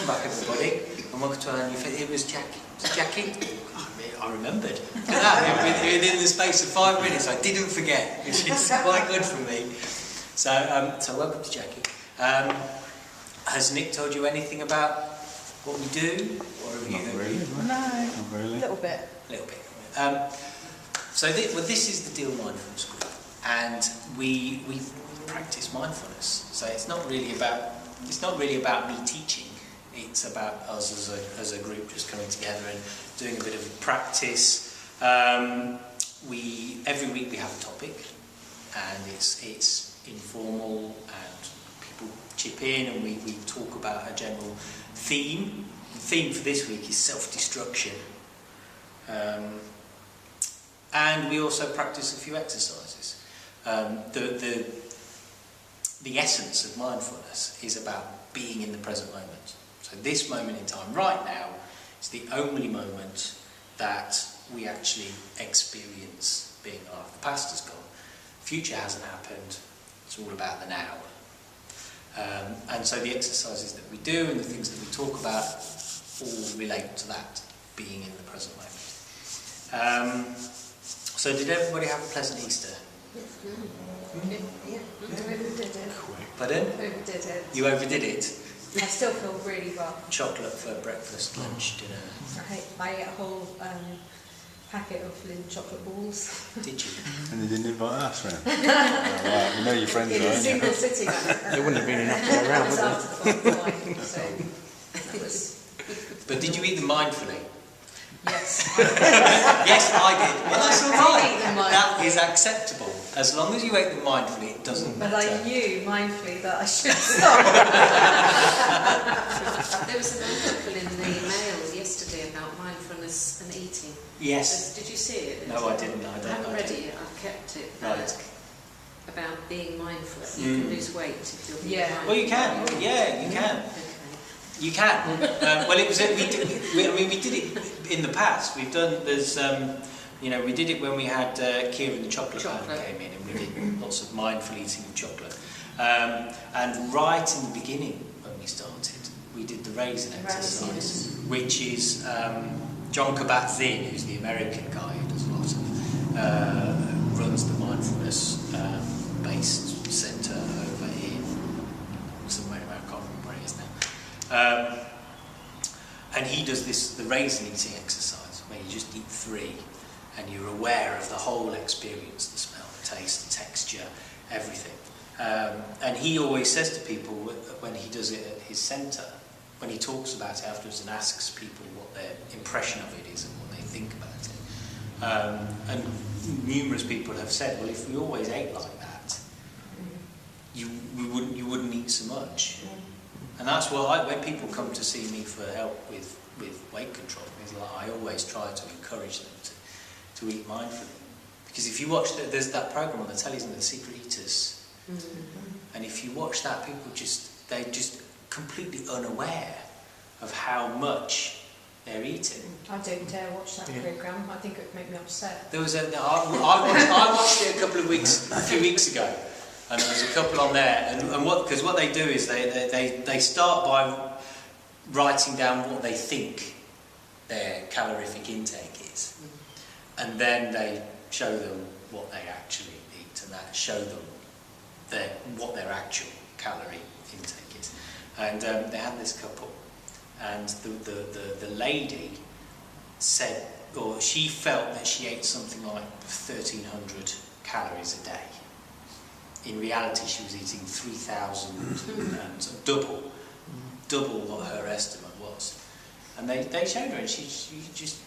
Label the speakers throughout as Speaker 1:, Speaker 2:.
Speaker 1: Welcome back, everybody, and welcome to our new film. It was Jackie. Was it Jackie? I remembered. Look at that, within the space of 5 minutes, I didn't forget, which is quite good for me. So welcome to Jackie. Has Nick told you anything about what we do? Or have
Speaker 2: Not really.
Speaker 3: No,
Speaker 2: not really.
Speaker 3: A little bit.
Speaker 1: A little bit. This is the Deal Mindfulness Group, and we practice mindfulness. So it's not really about me teaching. It's about us as a group just coming together and doing a bit of practice. Every week we have a topic, and it's informal, and people chip in, and we talk about a general theme. The theme for this week is self-destruction. And we also practice a few exercises. The essence of mindfulness is about being in the present moment. So this moment in time, right now, is the only moment that we actually experience being alive. The past has gone. The future hasn't happened. It's all about the now. And so the exercises that we do and the things that we talk about all relate to that, being in the present moment. So did everybody have a pleasant Easter?
Speaker 3: Yeah, overdid it.
Speaker 1: Pardon?
Speaker 3: Overdid it.
Speaker 1: You overdid it?
Speaker 3: I still feel really rough.
Speaker 1: Chocolate for breakfast, lunch, dinner.
Speaker 3: I ate a whole packet of little chocolate balls.
Speaker 1: Did you?
Speaker 2: And they didn't invite us round. Right, we know your friends,
Speaker 3: In a
Speaker 2: aren't you?
Speaker 3: single sitting.
Speaker 4: There wouldn't have been enough to go around,
Speaker 3: It was
Speaker 4: would
Speaker 3: after the wine, so it was.
Speaker 1: But did you eat them mindfully?
Speaker 3: Yes.
Speaker 1: Yes, I did. Well, that's all
Speaker 3: I
Speaker 1: right.
Speaker 3: ate them mindfully.
Speaker 1: That is acceptable. As long as you ate them mindfully, it doesn't
Speaker 3: But
Speaker 1: matter.
Speaker 3: I knew mindfully that I should stop.
Speaker 5: There was an article in the mail yesterday about mindfulness and eating.
Speaker 1: Yes.
Speaker 5: Did you see it?
Speaker 1: No, I didn't. I
Speaker 5: haven't read it yet. I've kept it.
Speaker 1: Right.
Speaker 5: About being mindful. You can lose weight if you're being mindful.
Speaker 1: Well, you can. Yeah, you can.
Speaker 5: Okay.
Speaker 1: You can. Well, it was. We did it in the past. We've done. There's. We did it when we had Kieran the chocolate man came in, and we did lots of mindful eating of chocolate. And right in the beginning, when we started, we did the raisin exercise, which is John Kabat-Zinn, who's the American guy who does a lot of runs the mindfulness based centre over in somewhere I can't remember where it is now. And he does the raisin eating exercise, where you just eat 3, and you're aware of the whole experience, the smell, the taste, the texture, everything. And he always says to people, when he does it at his centre, when he talks about it afterwards and asks people what their impression of it is and what they think about it. And numerous people have said, well, if we always ate like that, you wouldn't eat so much. And that's why when people come to see me for help with weight control, I always try to encourage them to eat mindfully. Because if you watch, there's that program on the telly, isn't there, The Secret Eaters? And if you watch that, they're just completely unaware of how much they're eating.
Speaker 3: I don't dare watch that programme. I think it would make me upset.
Speaker 1: There was I watched it a few weeks ago, and there was a couple on there, and what they do is they start by writing down what they think their calorific intake is, and then they show them what they actually eat, and that show them what their actual calorie intake is. And they had this couple, and the lady said, or she felt that she ate something like 1,300 calories a day. In reality, she was eating 3,000, and so double what her estimate was. And they showed her, and she just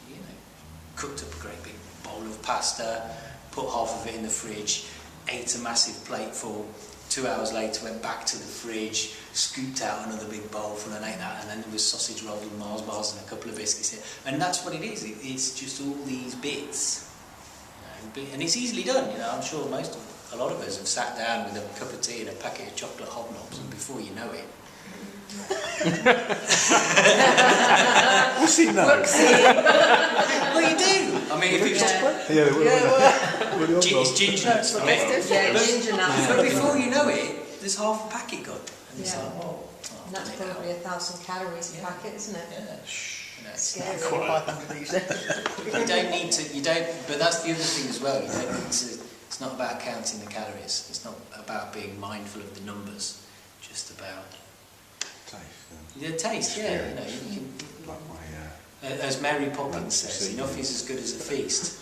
Speaker 1: cooked up a great big bowl of pasta, put half of it in the fridge, ate a massive plateful. 2 hours later, went back to the fridge, scooped out another big bowl full and ate that, and then there was sausage roll and Mars bars and a couple of biscuits here. And that's what it is. It's just all these bits, and it's easily done. I'm sure a lot of us have sat down with a cup of tea and a packet of chocolate hobnobs, and before you know it.
Speaker 2: What's he know?
Speaker 1: Well, you do. I mean, if it's it's ginger nuts.
Speaker 3: Ginger nuts.
Speaker 1: But before you know it, there's half a packet gone, and it's like,
Speaker 3: And that's
Speaker 1: done it now.
Speaker 3: probably 1,000 calories a
Speaker 1: Yeah.
Speaker 3: packet, isn't it?
Speaker 1: Yeah. You know,
Speaker 3: Scary.
Speaker 4: Quite 500 these days.
Speaker 1: you don't need to, but that's the other thing as well, you don't need to, it's not about counting the calories, it's not about being mindful of the numbers, just about
Speaker 2: Taste.
Speaker 1: the taste, yeah, you know, you can,
Speaker 2: Like my,
Speaker 1: as Mary Poppins
Speaker 2: Lunch
Speaker 1: says,
Speaker 2: procedure.
Speaker 1: enough is as good as a feast.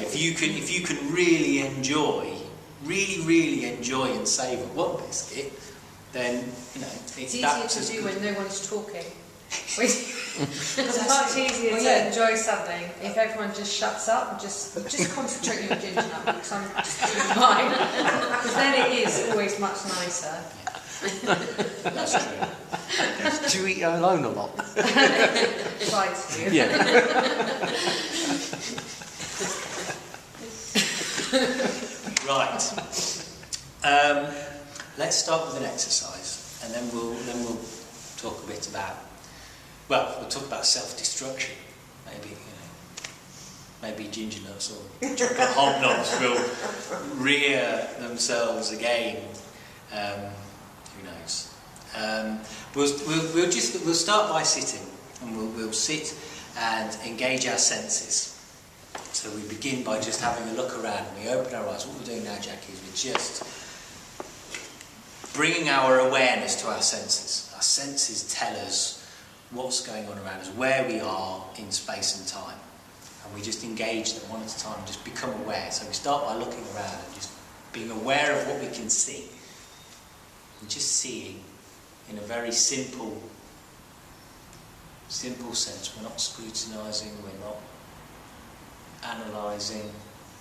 Speaker 1: If you can really enjoy, really enjoy and savour one biscuit, then, you know,
Speaker 3: It's
Speaker 1: that's
Speaker 3: easier to
Speaker 1: as
Speaker 3: do
Speaker 1: good.
Speaker 3: when no one's talking. It's much easier
Speaker 1: Well,
Speaker 3: to
Speaker 1: yeah.
Speaker 3: enjoy something if everyone just shuts up and just concentrate on your ginger nut because I'm just doing mine. Because then it is always much nicer.
Speaker 1: That's true.
Speaker 4: Do you eat alone a lot?
Speaker 3: Try to.
Speaker 4: Yeah.
Speaker 1: Right. Let's start with an exercise, and then we'll talk a bit about. Well, we'll talk about self-destruction. Maybe ginger nuts or chocolate hobnobs will rear themselves again. Who knows? We'll start by sitting, and we'll sit and engage our senses. So we begin by just having a look around. We open our eyes. What we're doing now, Jackie, is we're just bringing our awareness to our senses. Our senses tell us what's going on around us, where we are in space and time. And we just engage them one at a time, just become aware. So we start by looking around and just being aware of what we can see. And just seeing in a very simple sense. We're not scrutinising, we're not analysing,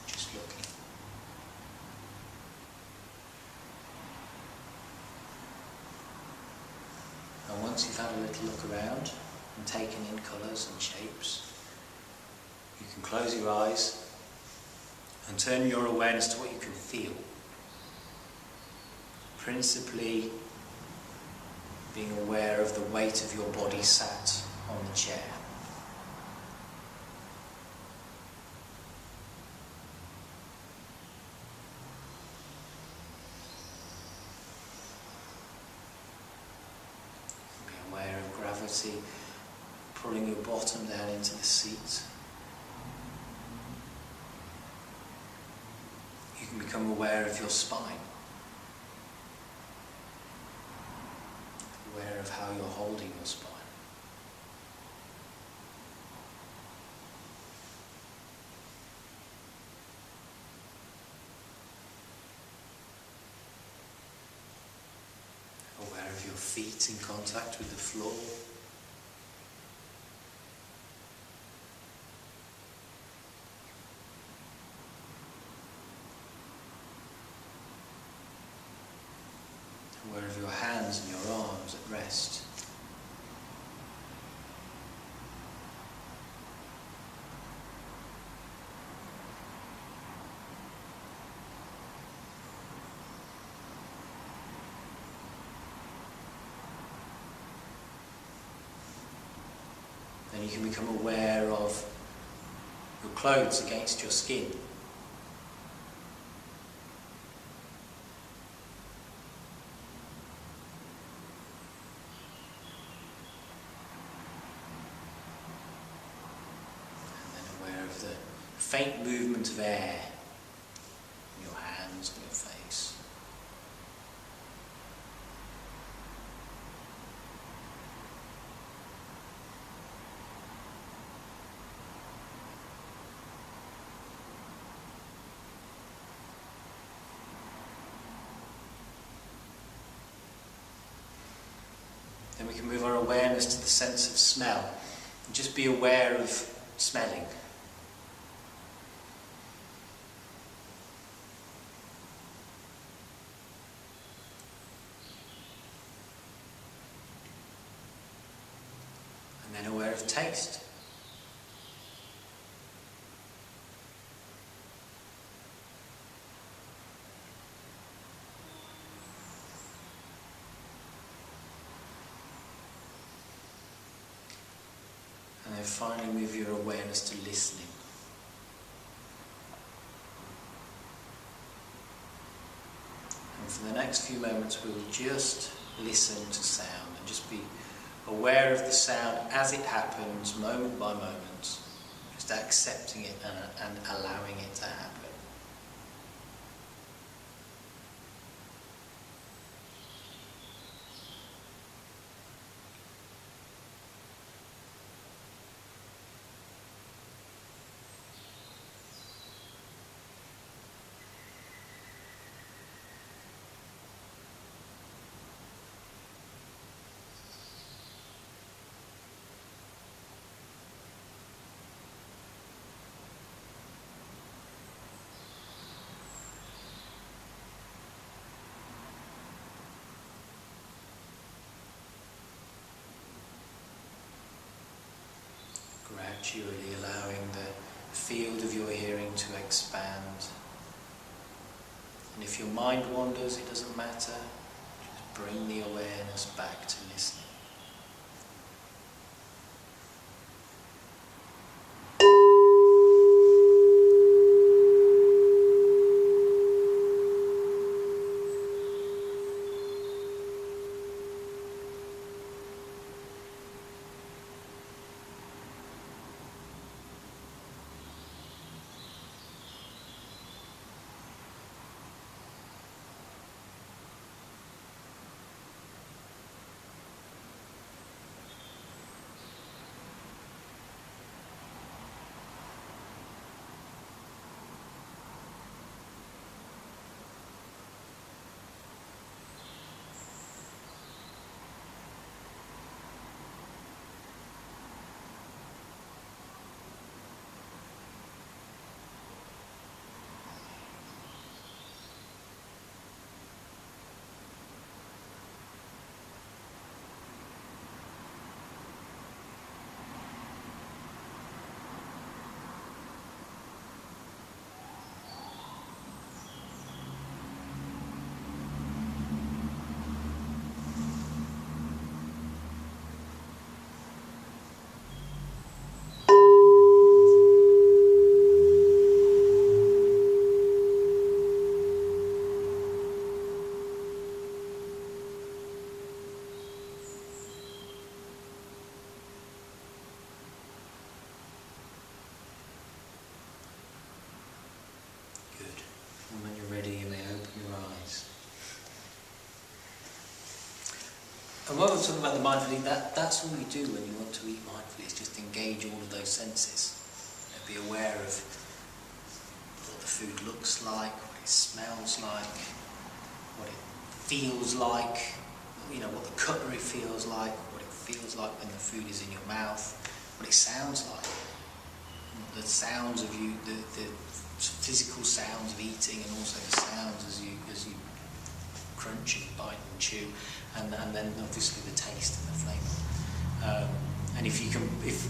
Speaker 1: just looking. And once you've had a little look around and taken in colours and shapes, you can close your eyes and turn your awareness to what you can feel. Principally being aware of the weight of your body sat on the chair. Be aware of gravity pulling your bottom down into the seat. You can become aware of your spine. Aware of how you're holding your spine. Aware of your feet in contact with the floor. Aware of your hands and your arms at rest. Then you can become aware of your clothes against your skin. The faint movement of air in your hands and your face. Then we can move our awareness to the sense of smell and just be aware of smelling. And then aware of taste. And then finally move your awareness to listening. And for the next few moments we will just listen to sound and just be aware of the sound as it happens, moment by moment, just accepting it and allowing it to happen. Gradually allowing the field of your hearing to expand. And if your mind wanders, it doesn't matter. Just bring the awareness back to listening. And when you're ready, you may open your eyes. And when we're talking about the mindful eating, that's all you do when you want to eat mindfully, is just engage all of those senses. You know, be aware of what the food looks like, what it smells like, what it feels like, you know, what the cutlery feels like, what it feels like when the food is in your mouth, what it sounds like. The sounds of you, the physical sounds of eating, and also the sounds as you crunch and bite and chew, and then obviously the taste and the flavour. And if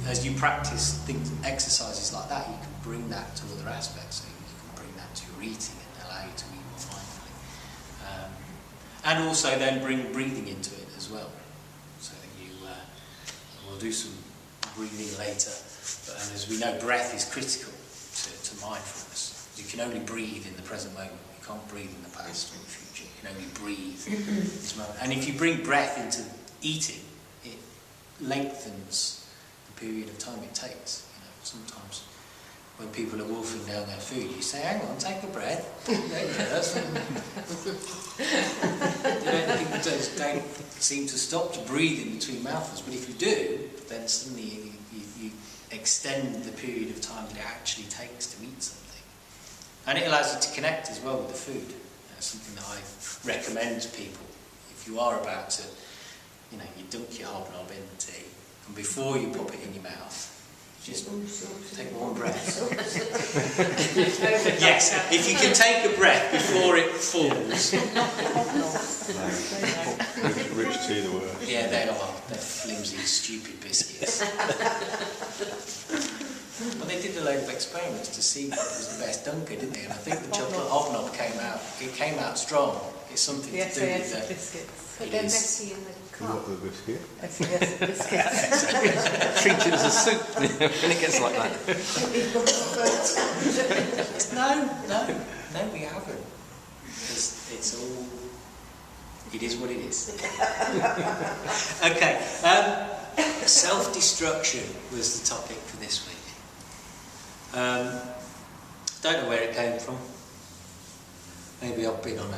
Speaker 1: as you practice exercises like that, you can bring that to other aspects. So you can bring that to your eating and allow you to eat more mindfully. And also then bring breathing into it as well. So that you, we'll do some breathing later. And as we know, breath is critical to mindfulness. You can only breathe in the present moment. You can't breathe in the past or the future. You can only breathe in this moment. And if you bring breath into eating, it lengthens the period of time it takes. You know, sometimes when people are wolfing down their food, you say, "Hang on, take a breath." People don't seem to stop to breathe in between mouthfuls. But if you do, then suddenly you extend the period of time that it actually takes to eat something. And it allows you to connect as well with the food. That's something that I recommend to people. If you are about to, you dunk your hobnob in the tea, and before you pop it in your mouth, just take one breath. Yes, if you can take a breath before it falls.
Speaker 2: Rich tea, the worst.
Speaker 1: Yeah, they are. They're flimsy, stupid biscuits. Well, they did a load of experiments to see what was the best dunker, didn't they? And I think the chocolate hobnob came out. It came out strong. It's something to do with the
Speaker 3: biscuits.
Speaker 5: But they're messy in the
Speaker 2: You
Speaker 5: cup.
Speaker 2: got the biscuit?
Speaker 3: Yes, biscuits.
Speaker 4: Treat it as a soup when it gets like that.
Speaker 1: No, we haven't. It's all. It is what it is. Okay, self-destruction was the topic for this week. Don't know where it came from. Maybe I've been on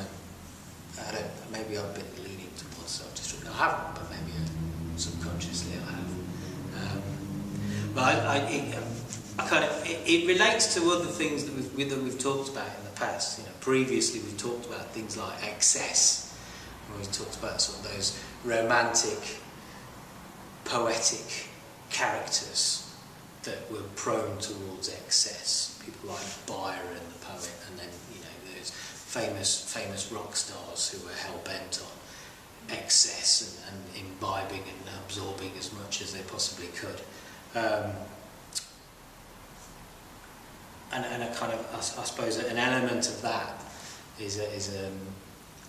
Speaker 1: maybe I've been leaning towards self-destruction. I haven't, but maybe subconsciously I have. But it relates to other things that we've talked about in the past. You know, previously we've talked about things like excess. We talked about sort of those romantic, poetic characters that were prone towards excess. People like Byron, the poet, and then those famous rock stars who were hell bent on excess and imbibing and absorbing as much as they possibly could. And a kind of, I suppose, an element of that is an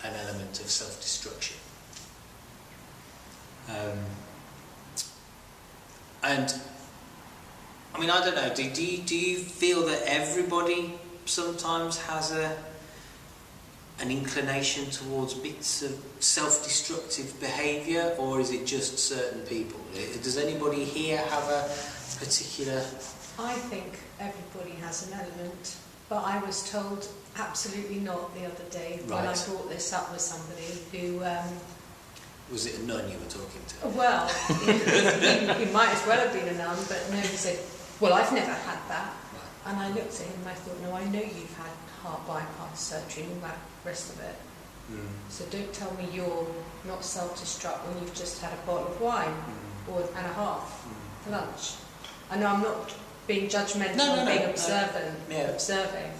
Speaker 1: element of self-destruction. And I mean, I don't know. Do you feel that everybody sometimes has an inclination towards bits of self-destructive behaviour, or is it just certain people? Does anybody here have a particular?
Speaker 3: I think everybody has an element, but I was told absolutely not the other day when I brought this up with somebody who...
Speaker 1: was it a nun you were talking to?
Speaker 3: Well, he might as well have been a nun, but no, he said, well, I've never had that. Right. And I looked at him and I thought, no, I know you've had heart bypass surgery and all that rest of it. Mm. So don't tell me you're not self-destruct when you've just had a bottle of wine and a half for lunch. I know I'm not being judgmental, being observant, observing.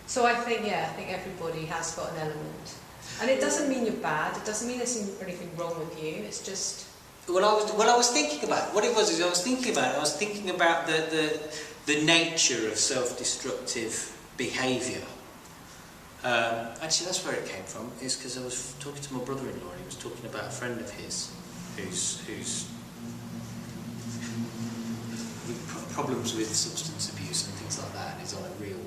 Speaker 3: So I think everybody has got an element. And it doesn't mean you're bad, it doesn't mean there's anything wrong with you, it's just...
Speaker 1: What I was thinking about, what it was is I was thinking about the nature of self-destructive behaviour. Actually, that's where it came from, is because I was talking to my brother-in-law and he was talking about a friend of his who's problems with substance abuse and things like that, and is on a real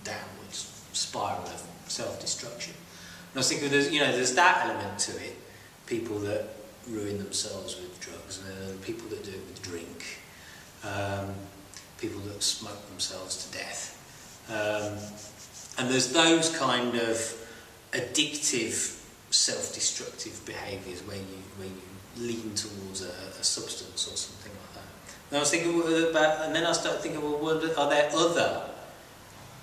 Speaker 1: downward spiral of self-destruction. And I was thinking, there's that element to it. People that ruin themselves with drugs, people that do it with drink, people that smoke themselves to death. And there's those kind of addictive, self-destructive behaviours where you lean towards a substance or something like that. And I was thinking about, and then I started thinking, well, are there other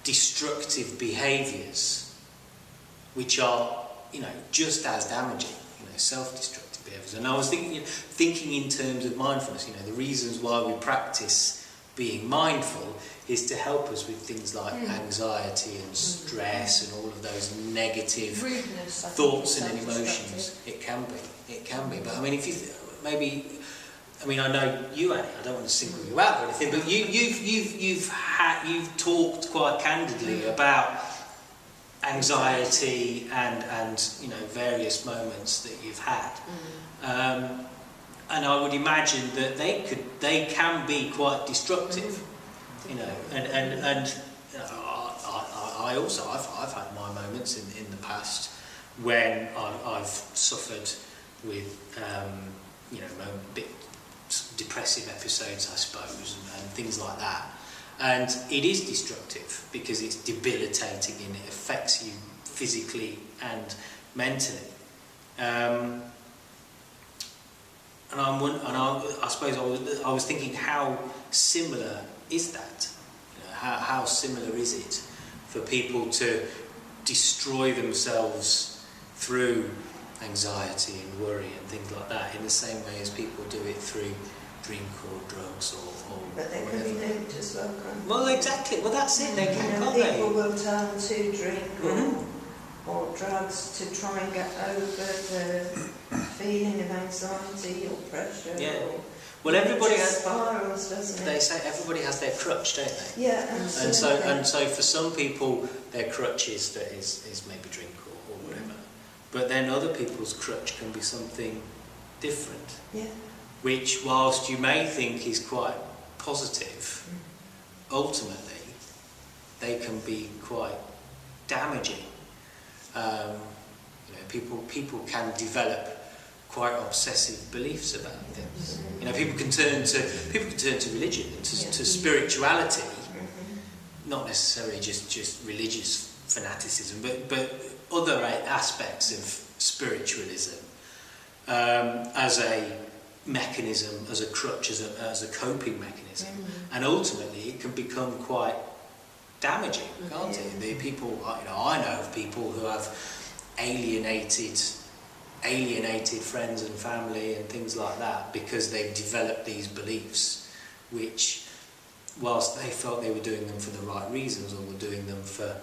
Speaker 1: destructive behaviours which are, just as damaging, self-destructive behaviours? And I was thinking in terms of mindfulness. The reasons why we practice being mindful is to help us with things like anxiety and stress and all of those negative thoughts and emotions. It can be. But I mean, if you I know you, Annie. I don't want to single you out or anything, but you've talked quite candidly about anxiety and various moments that you've had, and I would imagine that they can be quite destructive, and I also I've had my moments in the past when I've suffered with bit depressive episodes, I suppose, and things like that. And it is destructive because it's debilitating and it affects you physically and mentally. And I suppose I was thinking, how similar is that? How similar is it for people to destroy themselves through anxiety and worry and things like that, in the same way as people do it through drink or drugs or
Speaker 6: but they can be linked as well, can't they?
Speaker 1: Well, exactly. Well, that's it. They can, can't they?
Speaker 6: People will turn to drink or drugs to try and get over the feeling of anxiety or pressure.
Speaker 1: Yeah.
Speaker 6: Or
Speaker 1: well, everybody has
Speaker 6: spirals, doesn't it?
Speaker 1: They say everybody has their crutch, don't they?
Speaker 6: Yeah, absolutely.
Speaker 1: And so for some people, their crutch is maybe drink or whatever. But then other people's crutch can be something different.
Speaker 6: Yeah. Which,
Speaker 1: whilst you may think is quite positive, ultimately they can be quite damaging. You know, people can develop quite obsessive beliefs about things. You know, people can turn to religion and to spirituality, not necessarily just religious fanaticism, but other aspects of spiritualism as a mechanism, as a crutch, as a coping mechanism, and ultimately it can become quite damaging, can't it? The people, you know, I know of people who have alienated friends and family and things like that because they've developed these beliefs, which, whilst they felt they were doing them for the right reasons or were doing them for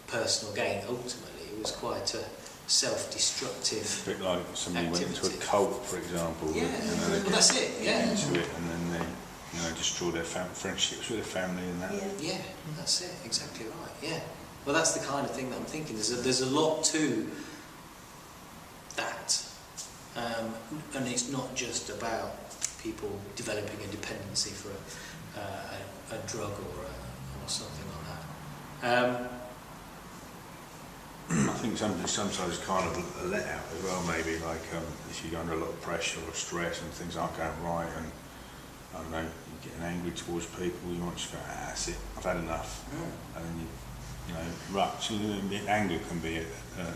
Speaker 1: personal gain, ultimately it was quite a self-destructive.
Speaker 2: A bit like somebody
Speaker 1: activity.
Speaker 2: went into a cult, for example.
Speaker 1: Yeah,
Speaker 2: They
Speaker 1: well, that's it. Yeah,
Speaker 2: into it, and then they, you know, destroy their friendships with their family and that.
Speaker 1: yeah, that's it. Exactly right. Yeah. Well, that's the kind of thing that I'm thinking. There's a lot to that, and it's not just about people developing a dependency for a drug or something like that.
Speaker 2: I think sometimes kind of a let out as well, maybe, like if you're under a lot of pressure or stress and things aren't going right, and I don't know, you're getting angry towards people, you want to just go, that's it, I've had enough. And then you know, right, so anger can be a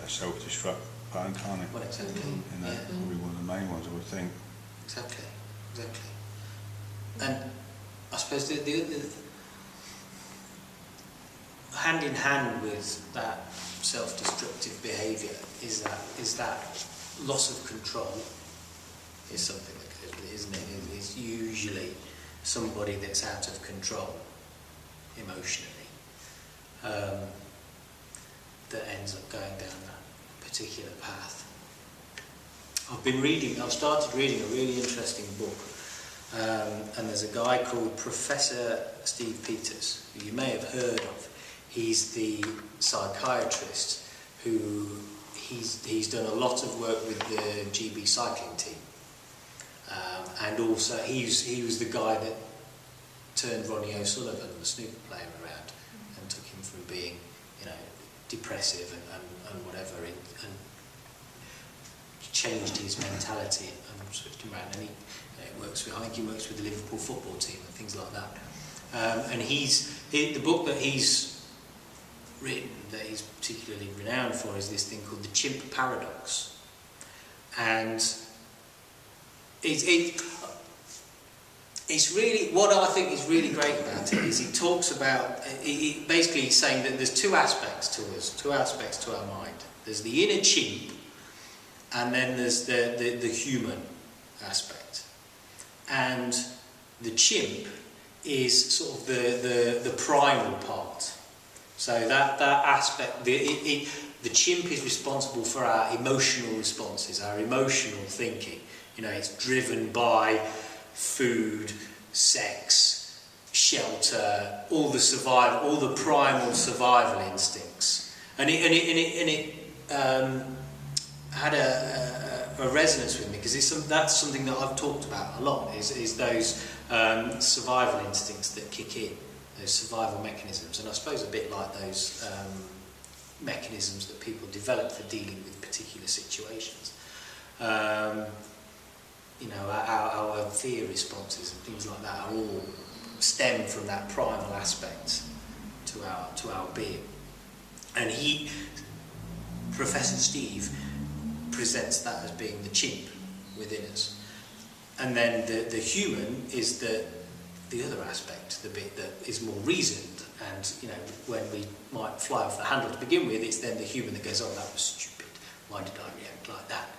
Speaker 2: self-destruct button, can't it?
Speaker 1: Well, exactly.
Speaker 2: And that's probably one of the main ones, I would think.
Speaker 1: Exactly. And I suppose the hand in hand with that self-destructive behaviour is that loss of control is something that goes with it, isn't it? It's usually somebody that's out of control emotionally that ends up going down that particular path. I've started reading a really interesting book, and there's a guy called Professor Steve Peters, who you may have heard of. He's the psychiatrist who he's done a lot of work with the GB cycling team, and also he was the guy that turned Ronnie O'Sullivan, the snooker player, around and took him from being, you know, depressive and whatever, and changed his mentality and switched him around. And I think he works with the Liverpool football team and things like that. And the book that he's written, that he's particularly renowned for, is this thing called the chimp paradox. And it's really, what I think is really great about it is he talks about, basically he's saying that there's two aspects to us, two aspects to our mind. There's the inner chimp, and then there's the human aspect. And the chimp is sort of the primal part. So that aspect, the chimp is responsible for our emotional responses, our emotional thinking. You know, it's driven by food, sex, shelter, all the primal survival instincts. And it had a resonance with me, because that's something that I've talked about a lot, is those survival instincts that kick in, those survival mechanisms, and I suppose a bit like those mechanisms that people develop for dealing with particular situations. You know, our fear responses and things like that are all stem from that primal aspect to our being. And Professor Steve, presents that as being the chimp within us. And then the human is the other aspect, the bit that is more reasoned, and, you know, when we might fly off the handle to begin with, it's then the human that goes, oh, that was stupid, why did I react like that?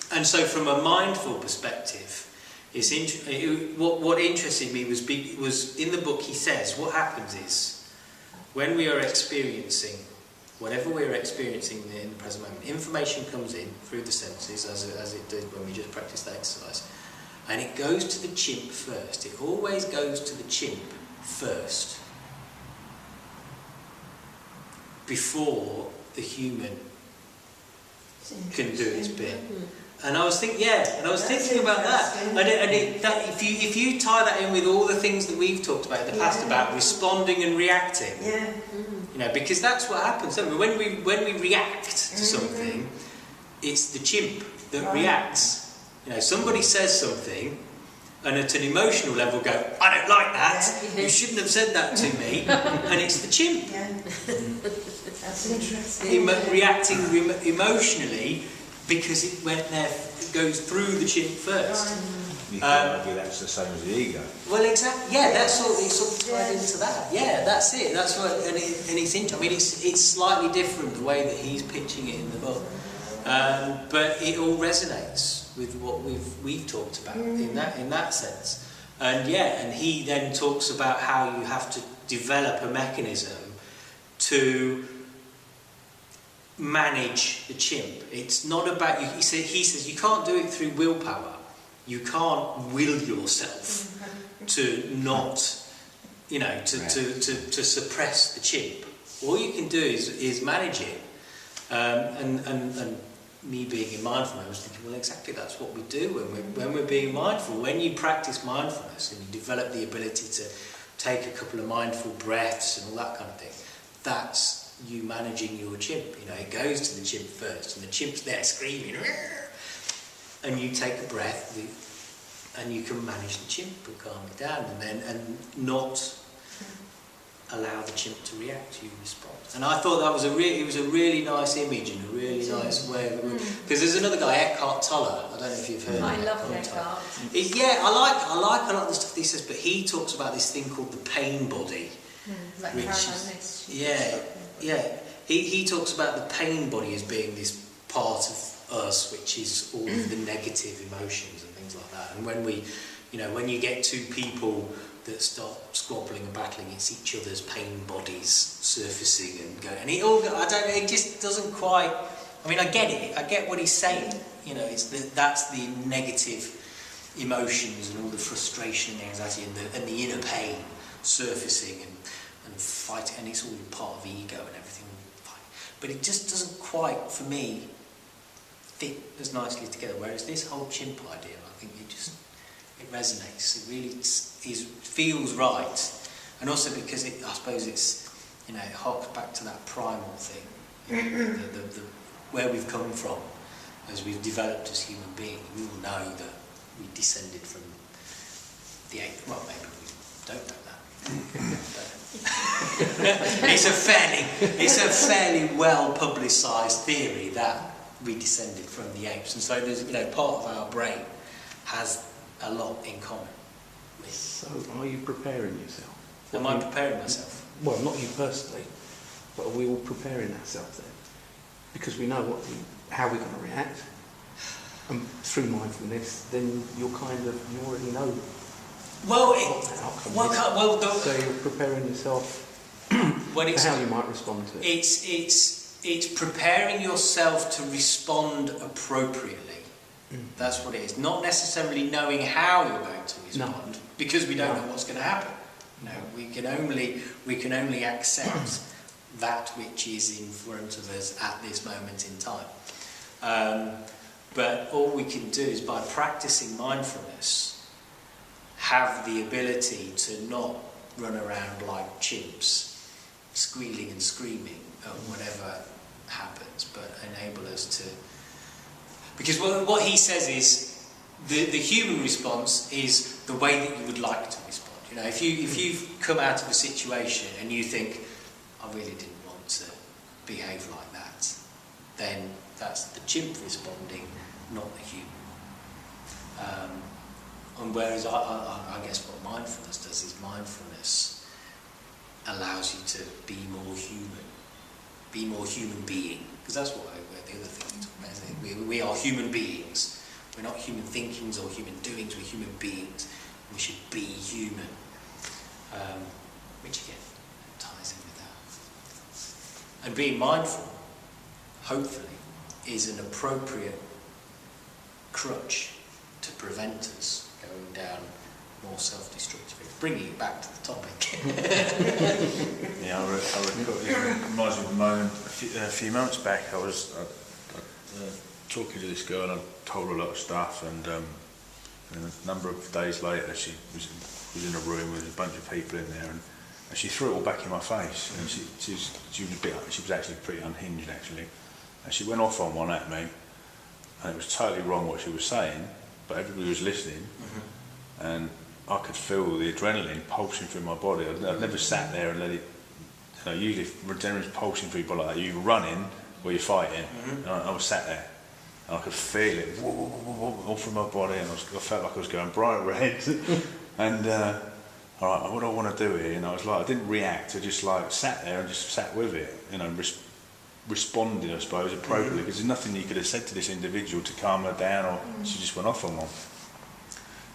Speaker 1: And so from a mindful perspective, what interested me was in the book he says, what happens is, when we are experiencing whatever we're experiencing in the present moment, information comes in through the senses, as it did when we just practiced that exercise, and it goes to the chimp first. It always goes to the chimp first, before the human can do its bit. And I was thinking, thinking about that. If you tie that in with all the things that we've talked about in the past about responding and reacting, You know, because that's what happens. When we react to something, it's the chimp that reacts. You know, somebody says something, and at an emotional level go, I don't like that, you shouldn't have said that to me, and it's the chimp.
Speaker 6: Yeah. That's interesting.
Speaker 1: Reacting emotionally because it went there, it goes through the chimp first.
Speaker 2: You could argue that's the same as the ego.
Speaker 1: Well, exactly. Yeah, that's sort of tied into that. Yeah, that's it. That's what, and it's interesting. I mean, it's slightly different the way that he's pitching it in the book, but it all resonates with what we've talked about in that sense. And yeah, and he then talks about how you have to develop a mechanism to manage the chimp. It's not about you. He says you can't do it through willpower. You can't will yourself to not, you know, to suppress the chimp. All you can do is manage it. And me being in mindfulness, I was thinking, well, exactly that's what we do when we're being mindful. When you practice mindfulness and you develop the ability to take a couple of mindful breaths and all that kind of thing, that's you managing your chimp. You know, it goes to the chimp first, and the chimp's there screaming, and you take a breath, and you can manage the chimp and calm it down, and not allow the chimp to react. You respond. And I thought that was it was a really nice image and a really nice way of it. Because there's another guy, Eckhart Tolle. I don't know if you've heard of him.
Speaker 3: I love Eckhart.
Speaker 1: Yeah, I like a lot of the stuff he says, but he talks about this thing called the pain body.
Speaker 3: Like
Speaker 1: Which
Speaker 3: Caroline
Speaker 1: is-
Speaker 3: Nix.
Speaker 1: Yeah. He talks about the pain body as being this part of us which is all of the negative emotions and things like that. And when when you get two people that start squabbling and battling, it's each other's pain bodies surfacing and going. And it just doesn't quite. I mean, I get it. I get what he's saying. You know, that's the negative emotions and all the frustration and the anxiety and the inner pain surfacing and fighting, and it's all part of ego and everything. But it just doesn't quite, for me, fit as nicely together. Whereas this whole chimp idea, I think it resonates. It really feels right, and also because I suppose it's it harks back to that primal thing, the where we've come from as we've developed as human beings. We all know that we descended from the ape. Well, maybe we don't know that. It's a fairly well publicised theory that we descended from the apes, and so there's part of our brain has a lot in common with.
Speaker 4: So, are you preparing yourself?
Speaker 1: Am I preparing myself?
Speaker 4: Well, not you personally, but are we all preparing ourselves then? Because we know how we're going to react, and through mindfulness, then you already know.
Speaker 1: Well,
Speaker 4: what the outcome is. So you're preparing yourself for how you might respond to it.
Speaker 1: It's preparing yourself to respond appropriately. That's what it is. Not necessarily knowing how you're going to respond, because we don't know what's going to happen. We can only accept that which is in front of us at this moment in time. But all we can do is, by practicing mindfulness, have the ability to not run around like chimps, squealing and screaming at whatever happens, but enable us to. Because what he says is the human response is the way that you would like to respond. If you've come out of a situation and you think, I really didn't want to behave like that, then that's the chimp responding, not the human. And whereas I guess what mindfulness does is mindfulness allows you to be more human being, because that's what the other thing we talk about, isn't it? We are human beings. We're not human thinkings or human doings. We're human beings. We should be human, which again ties in with that. And being mindful, hopefully, is an appropriate crutch to prevent us going down more self-destructive. Bringing it back to the topic.
Speaker 2: Yeah, I recall, it reminds me of a moment a few months back. I was talking to this girl, and I told her a lot of stuff, and a number of days later she was in a room with a bunch of people in there, and And she threw it all back in my face, and she was actually pretty unhinged actually, and she went off on one at me, and it was totally wrong what she was saying, but everybody was listening, and I could feel the adrenaline pulsing through my body. I'd never sat there and let it, usually if adrenaline's pulsing through your body like that, you're either running or you're fighting, and I was sat there, and I could feel it all through my body, and I felt like I was going bright red, and all right, what do I want to do here? I was like, I didn't react. I just like sat there and just sat with it. Responded, I suppose, appropriately. Because there's nothing you could have said to this individual to calm her down, or she just went off on one.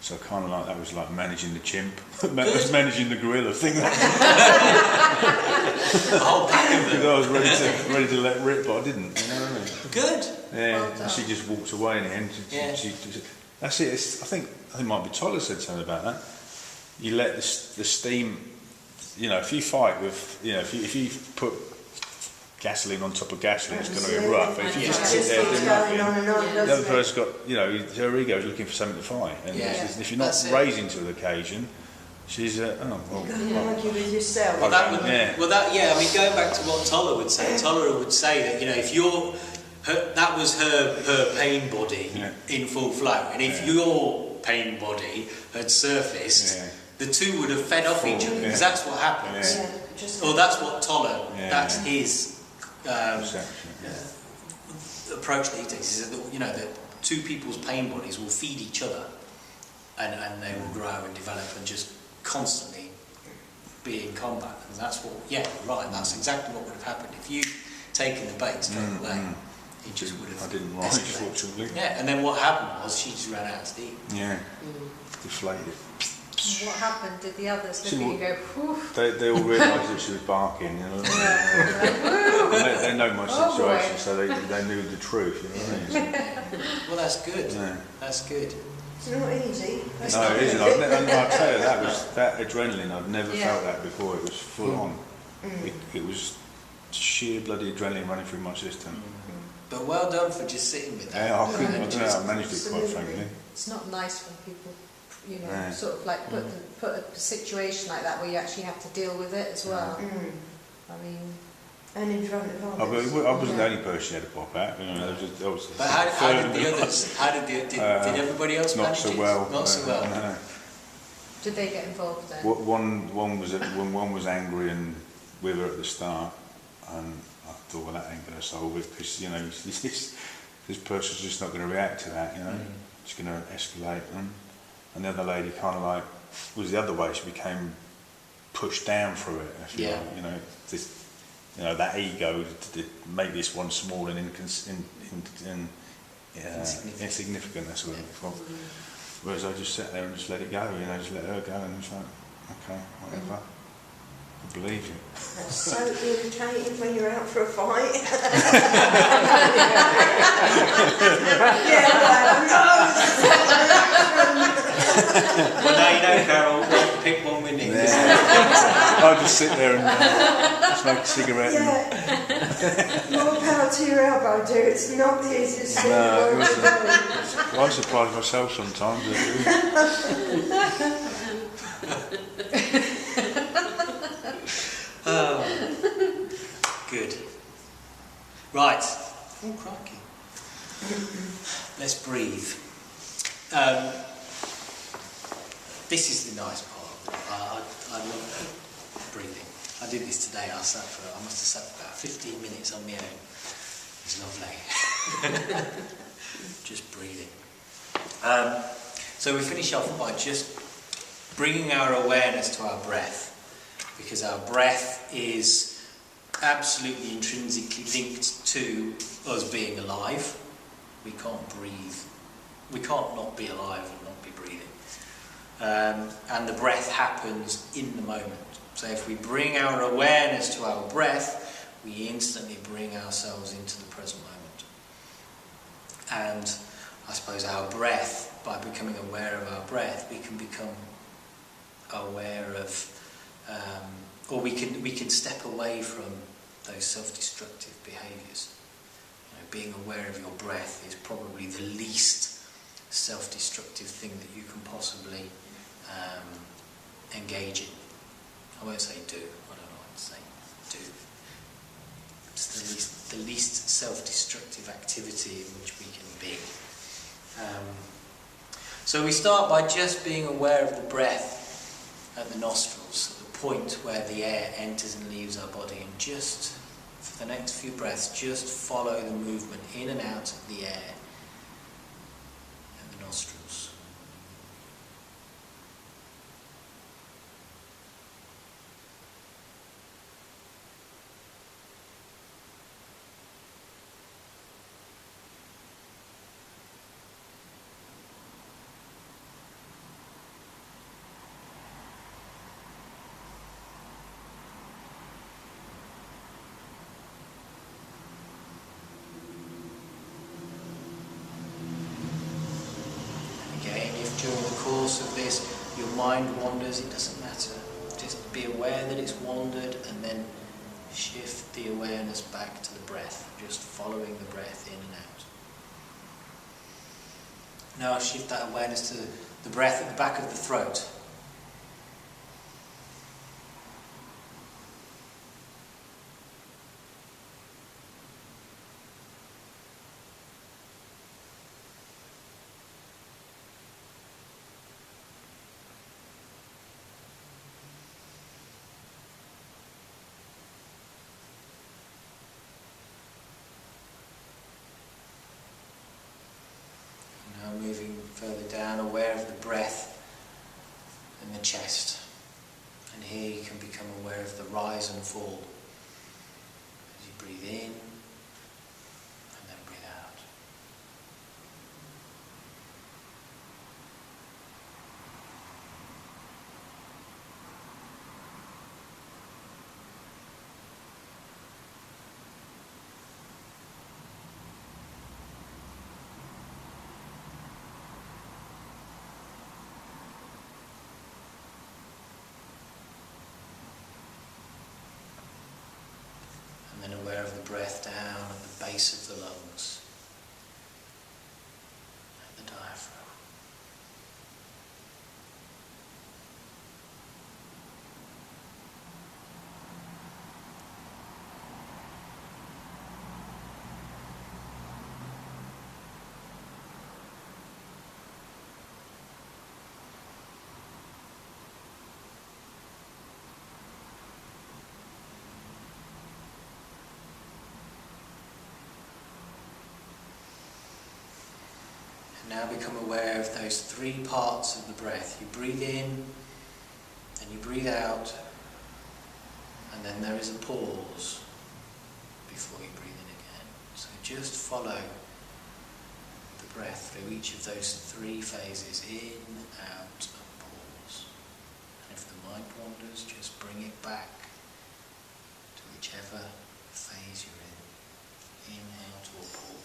Speaker 2: So kind of like that was like managing the chimp, managing the gorilla thing.
Speaker 1: The whole pack of them.
Speaker 2: I was ready to let rip, but I didn't. You know what I mean?
Speaker 1: Good.
Speaker 2: Yeah,
Speaker 3: Well done.
Speaker 2: and she just walked away in the end. That's it. I think it might be Tyler said something about that. You let the steam, if you fight with, if you put gasoline on top of gasoline, it's going to erupt. But if you just sit there doing nothing, the other person's got, her ego is looking for something to fight. And if you're not raising to the occasion, she's,
Speaker 6: You're going to argue with yourself.
Speaker 1: Going back to what Toller would say. Toller would say that, if that was her pain body in full flow, and if your pain body had surfaced, the two would have fed off each other, because that's what happens. Or that's what Toller, that's his approach that he takes, is that, that two people's pain bodies will feed each other, and they will grow and develop and just constantly be in combat. And that's what, that's exactly what would have happened if you'd taken the bait straight away. It just would have.
Speaker 2: I didn't rise, fortunately.
Speaker 1: Yeah, and then what happened was she just ran out of steam.
Speaker 2: Yeah, deflated.
Speaker 3: What happened? Did the others look at you and go, whew?
Speaker 2: They all realised that she was barking, they know my situation, so they knew the truth,
Speaker 1: Well, that's good. Yeah. That's good.
Speaker 6: It's not easy.
Speaker 2: No, it isn't. I'll tell you, that adrenaline, I've never felt that before. It was full on. It was sheer bloody adrenaline running through my system.
Speaker 1: But well done for just sitting with that.
Speaker 2: Yeah, I managed it quite frankly.
Speaker 3: It's not nice when people, sort of like put a situation like that where you actually have to deal with it as well. I mean,
Speaker 6: and in front of others.
Speaker 2: I wasn't the only person who had to pop out.
Speaker 1: But how did the others? Did everybody else manage it? Not so well.
Speaker 2: No.
Speaker 3: Did they get involved then?
Speaker 2: One was angry and with her at the start, and I thought, well, that ain't going to solve it, because this person's just not going to react to that. It's going to escalate. And the other lady kind of like was the other way. She became pushed down through it. If you like. That ego to make this one small and insignificant. That's what it was. Whereas I just sat there and just let it go. Just let her go, and it's like, okay, whatever. I believe you.
Speaker 6: That's so irritating when you're out for a fight.
Speaker 1: Well, now you know, Carol, pick one winning.
Speaker 2: I'll just sit there and smoke a cigarette.
Speaker 6: More power to your elbow, dear. It's not the easiest thing.
Speaker 2: I surprise myself sometimes.
Speaker 1: Good. Right. Oh, crikey. Let's breathe. This is the nice part. I love breathing. I did this today. I must have sat for about 15 minutes on my own. It's lovely. Just breathing. So we finish off by just bringing our awareness to our breath, because our breath is absolutely intrinsically linked to us being alive. We can't breathe. We can't not be alive and not be breathing. And the breath happens in the moment. So if we bring our awareness to our breath, we instantly bring ourselves into the present moment. And I suppose our breath, by becoming aware of our breath, we can become aware of, or we can step away from those self-destructive behaviours. Being aware of your breath is probably the least self-destructive thing that you can possibly engage in. I won't say do, I don't know what to say, do. It's the least self-destructive activity in which we can be. So we start by just being aware of the breath at the nostrils, at the point where the air enters and leaves our body, and just for the next few breaths, just follow the movement in and out of the air at the nostrils. During the course of this, your mind wanders, it doesn't matter. Just be aware that it's wandered and then shift the awareness back to the breath, just following the breath in and out. Now shift that awareness to the breath at the back of the throat. Moving further down, aware of the breath in the chest. And here you can become aware of the rise and fall as you breathe in and then breathe out. And then aware of the breath down at the base of the lungs, at the diaphragm. Now become aware of those three parts of the breath. You breathe in, and you breathe out, and then there is a pause before you breathe in again. So just follow the breath through each of those three phases, in, out, and pause. And if the mind wanders, just bring it back to whichever phase you're in, out, or pause.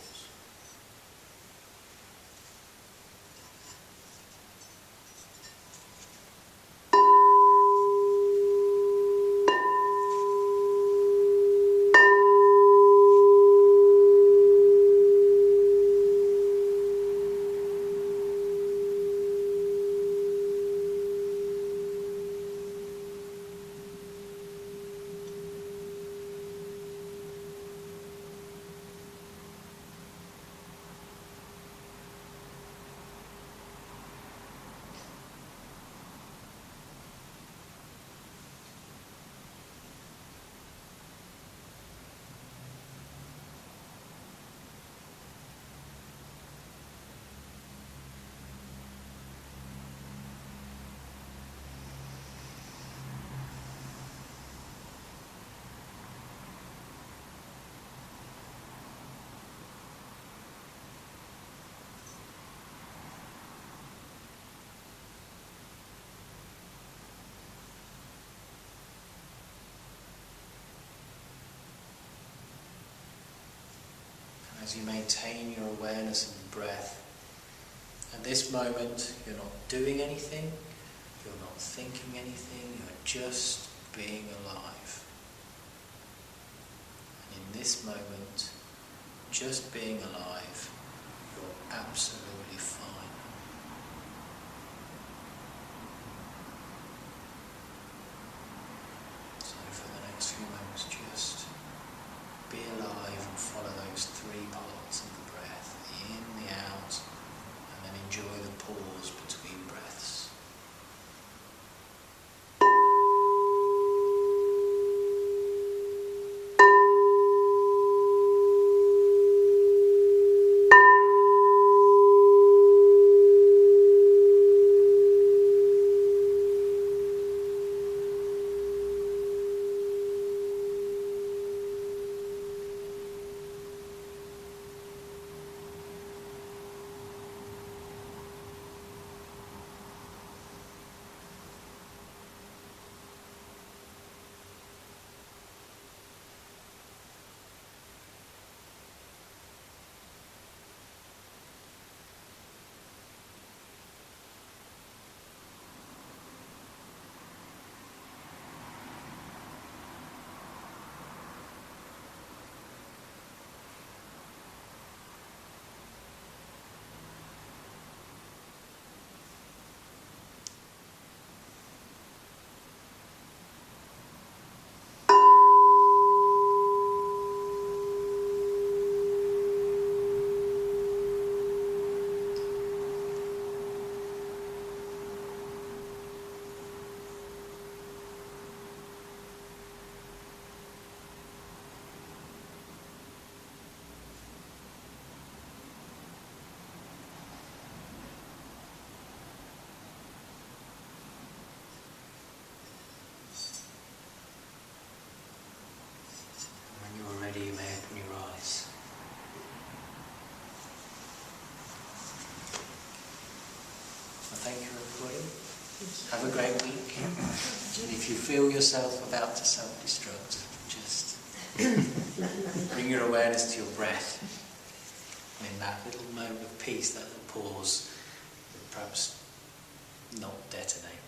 Speaker 1: As you maintain your awareness of the breath, at this moment you're not doing anything, you're not thinking anything, you're just being alive. And in this moment, just being alive, you're absolutely fine. thank you everybody. Have a great week. And if you feel yourself about to self-destruct, just bring your awareness to your breath. And in that little moment of peace, that little pause, perhaps not detonate.